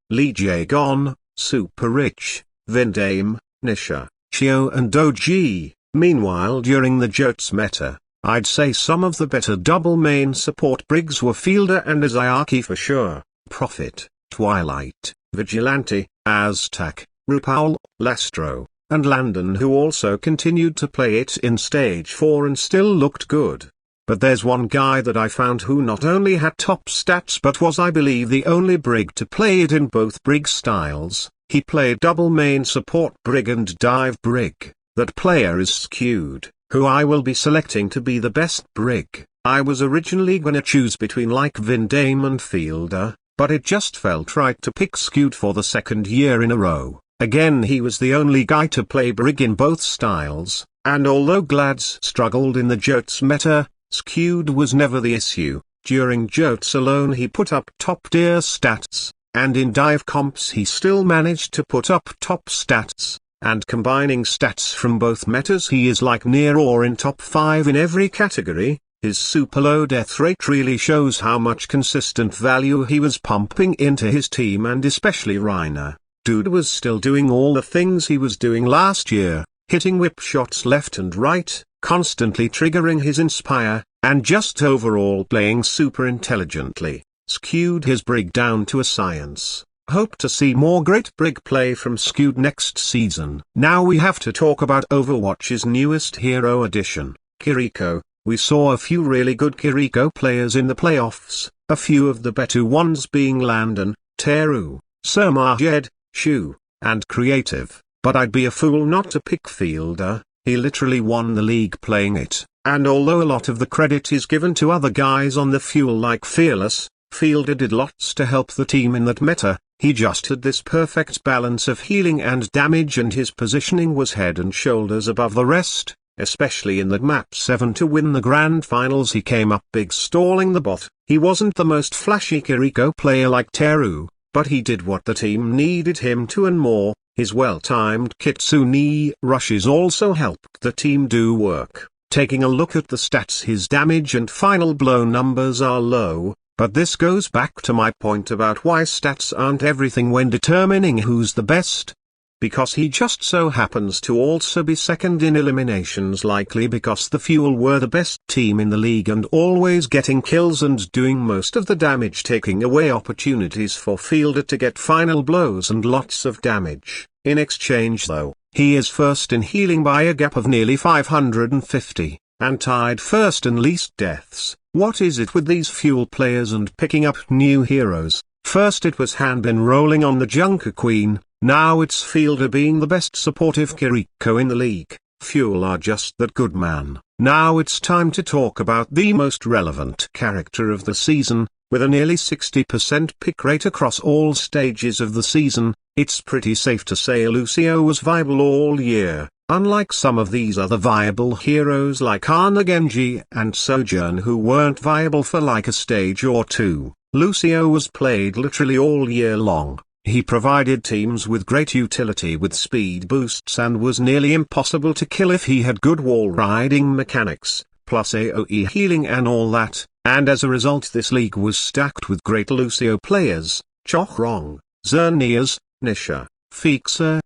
Gon, Super Rich, Vindame, Nisha, Chio and OG. Meanwhile during the Jotes meta, I'd say some of the better double main support Briggs were Fielder and Izayaki for sure, Prophet, Twilight, Vigilante, Aztec, Rupaul, Lestro, and Landon, who also continued to play it in Stage 4 and still looked good. But there's one guy that I found who not only had top stats but was, I believe, the only Brig to play it in both Brig styles. He played double main support Brig and dive Brig. That player is Skewed, who I will be selecting to be the best Brig. I was originally gonna choose between like Vindame and Fielder, but it just felt right to pick Skewed for the second year in a row. Again, he was the only guy to play Brig in both styles, and although Glads struggled in the Jotes meta, Skewed was never the issue. During Jotes alone he put up top tier stats, and in dive comps he still managed to put up top stats, and combining stats from both metas he is like near or in top 5 in every category. His super low death rate really shows how much consistent value he was pumping into his team, and especially Reinhardt. Dude was still doing all the things he was doing last year, hitting whip shots left and right, constantly triggering his Inspire, and just overall playing super intelligently. Skewed his Brig down to a science. Hope to see more great Brig play from Skewed next season. Now we have to talk about Overwatch's newest hero addition, Kiriko. We saw a few really good Kiriko players in the playoffs, a few of the better ones being Landon, Teru, Sermajed, Shu, and Creative, but I'd be a fool not to pick Fielder. He literally won the league playing it, and although a lot of the credit is given to other guys on the fuel like Fearless, Fielder did lots to help the team in that meta. He just had this perfect balance of healing and damage, and his positioning was head and shoulders above the rest, especially in that map 7 to win the grand finals. He came up big stalling the bot. He wasn't the most flashy Kiriko player like Teru, but he did what the team needed him to and more. His well-timed Kitsune rushes also helped the team do work. Taking a look at the stats, his damage and final blow numbers are low, but this goes back to my point about why stats aren't everything when determining who's the best. Because he just so happens to also be second in eliminations, likely because the Fuel were the best team in the league and always getting kills and doing most of the damage, taking away opportunities for Fielder to get final blows and lots of damage. In exchange though, he is first in healing by a gap of nearly 550, and tied first in least deaths. What is it with these Fuel players and picking up new heroes? First it was Hanbin rolling on the Junker Queen. Now it's Fielder being the best supportive Kiriko in the league. Fuel are just that good, man. Now it's time to talk about the most relevant character of the season. With a nearly 60% pick rate across all stages of the season, it's pretty safe to say Lucio was viable all year. Unlike some of these other viable heroes like Ana, Genji and Sojourn who weren't viable for like a stage or two, Lucio was played literally all year long. He provided teams with great utility with speed boosts and was nearly impossible to kill if he had good wall riding mechanics, plus AoE healing and all that, and as a result this league was stacked with great Lucio players: Chochrong, Xerneas, Nisha, Fixa,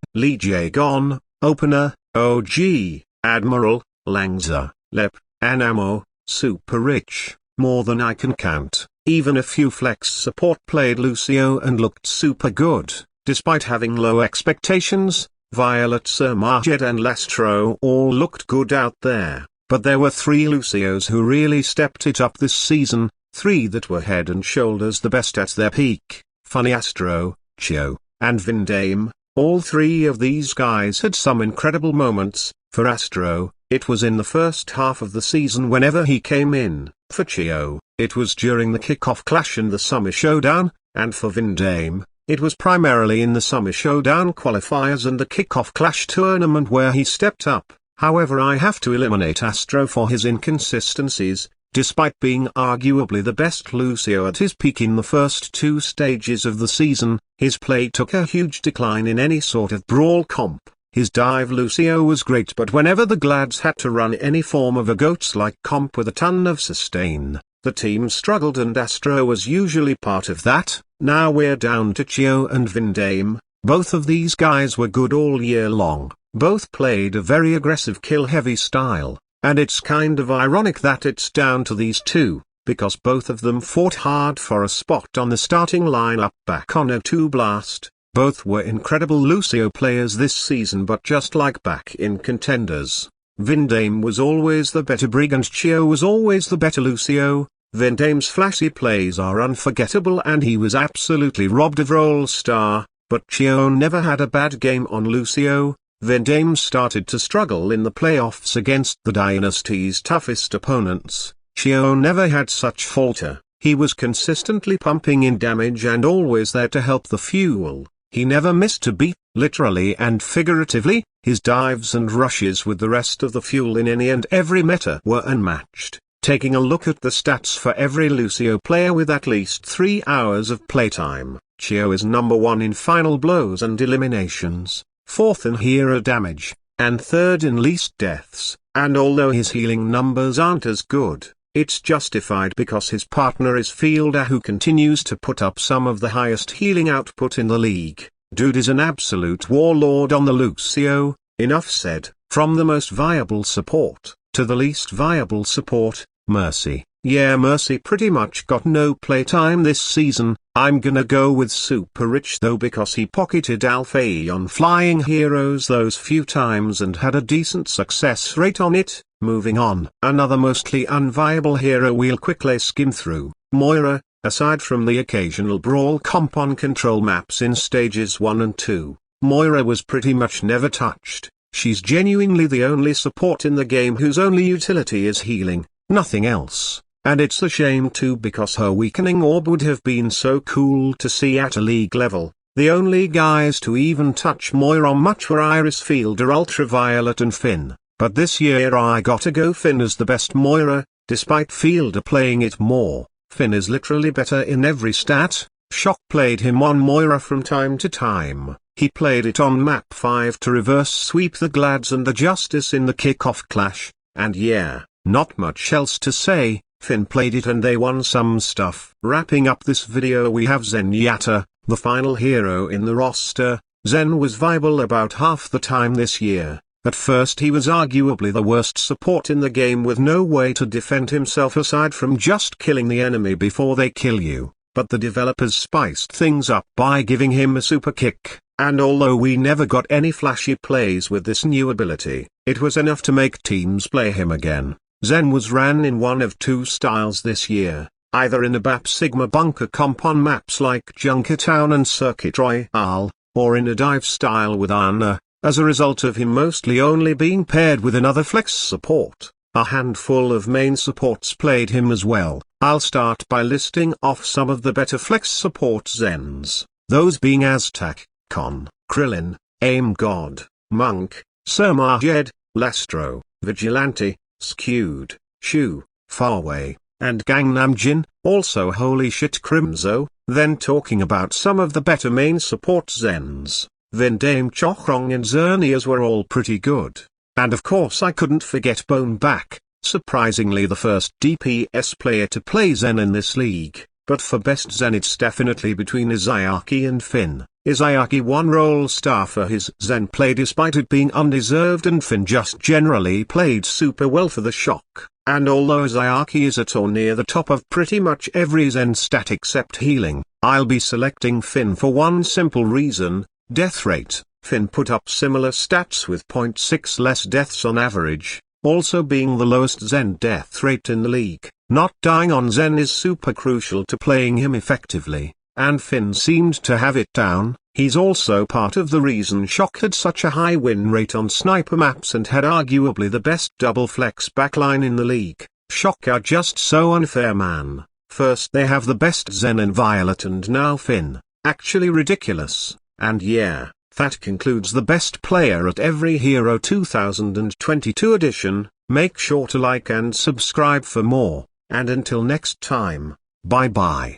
Gon, Opener, OG, Admiral, Langza, Lep, Anamo, Super Rich, more than I can count. Even a few flex support played Lucio and looked super good. Despite having low expectations, Violet, Sermajed and Lestro all looked good out there. But there were 3 Lucios who really stepped it up this season, 3 that were head and shoulders the best at their peak: Funny Astro, Chio, and Vindame. All 3 of these guys had some incredible moments. For Astro, it was in the first half of the season whenever he came in. For Chio, it was during the kickoff clash and the Summer Showdown, and for Vindame, it was primarily in the Summer Showdown qualifiers and the kickoff clash tournament where he stepped up. However, I have to eliminate Astro for his inconsistencies. Despite being arguably the best Lucio at his peak in the first 2 stages of the season, his play took a huge decline in any sort of brawl comp. His dive Lucio was great, but whenever the Glads had to run any form of a goats-like comp with a ton of sustain, The team struggled and Astro was usually part of that. Now we're down to Chio and Vindame. Both of these guys were good all year long. Both played a very aggressive kill-heavy style, and it's kind of ironic that it's down to these two, because both of them fought hard for a spot on the starting lineup back on O2 Blast. Both were incredible Lucio players this season, but just like back in Contenders, Vindame was always the better Brig and Chio was always the better Lucio. Vindame's flashy plays are unforgettable and he was absolutely robbed of Role Star, but Chio never had a bad game on Lucio. Vindame started to struggle in the playoffs against the Dynasty's toughest opponents. Chio never had such falter, he was consistently pumping in damage and always there to help the fuel. He never missed a beat, literally and figuratively. His dives and rushes with the rest of the fuel in any and every meta were unmatched. Taking a look at the stats for every Lucio player with at least 3 hours of playtime, Chio is number 1 in final blows and eliminations, 4th in hero damage, and 3rd in least deaths, and although his healing numbers aren't as good, it's justified because his partner is Fielder, who continues to put up some of the highest healing output in the league. Dude is an absolute warlord on the Lucio. Enough said. From the most viable support to the least viable support, Mercy. Yeah, Mercy pretty much got no playtime this season. I'm gonna go with Super Rich though, because he pocketed Alpha on flying heroes those few times and had a decent success rate on it. Moving on. Another mostly unviable hero we'll quickly skim through, Moira. Aside from the occasional brawl comp on control maps in stages 1 and 2, Moira was pretty much never touched. She's genuinely the only support in the game whose only utility is healing, nothing else. And it's a shame too, because her weakening orb would have been so cool to see at a league level. The only guys to even touch Moira much were Iris, Fielder, Ultraviolet and Finn. But this year I gotta go Finn as the best Moira, despite Fielder playing it more. Finn is literally better in every stat. Shock played him on Moira from time to time. He played it on map 5 to reverse sweep the Glads and the Justice in the kickoff clash, and yeah, not much else to say. Finn played it and they won some stuff. Wrapping up this video, we have Zenyatta, the final hero in the roster. Zen was viable about half the time this year. At first he was arguably the worst support in the game with no way to defend himself aside from just killing the enemy before they kill you, but the developers spiced things up by giving him a super kick, and although we never got any flashy plays with this new ability, it was enough to make teams play him again. Zen was ran in one of two styles this year, either in a BAP Sigma bunker comp on maps like Junkertown and Circuit Royale, or in a dive style with Ana. As a result of him mostly only being paired with another flex support, a handful of main supports played him as well. I'll start by listing off some of the better flex support Zens, those being Aztec, Con, Krillin, Aim God, Monk, Sermajed, Lestro, Vigilante, Skewed, Shu, Farway, and Gangnam Jin. Also holy shit Crimzo. Then talking about some of the better main support Zens, Vindame, Chochrong and Xerneas were all pretty good. And of course I couldn't forget Boneback, surprisingly the first DPS player to play Zen in this league. But for best Zen it's definitely between Izayaki and Finn. Izayaki won Role Star for his Zen play despite it being undeserved, and Finn just generally played super well for the Shock. And although Izayaki is at or near the top of pretty much every Zen stat except healing, I'll be selecting Finn for one simple reason: death rate. Finn put up similar stats with 0.6 less deaths on average, also being the lowest Zen death rate in the league. Not dying on Zen is super crucial to playing him effectively, and Finn seemed to have it down. He's also part of the reason Shock had such a high win rate on sniper maps and had arguably the best double flex backline in the league. Shock are just so unfair, man. First they have the best Zen in Violet and now Finn. Actually ridiculous. And yeah, that concludes the best player at every Hero 2022 edition. Make sure to like and subscribe for more, and until next time, bye bye.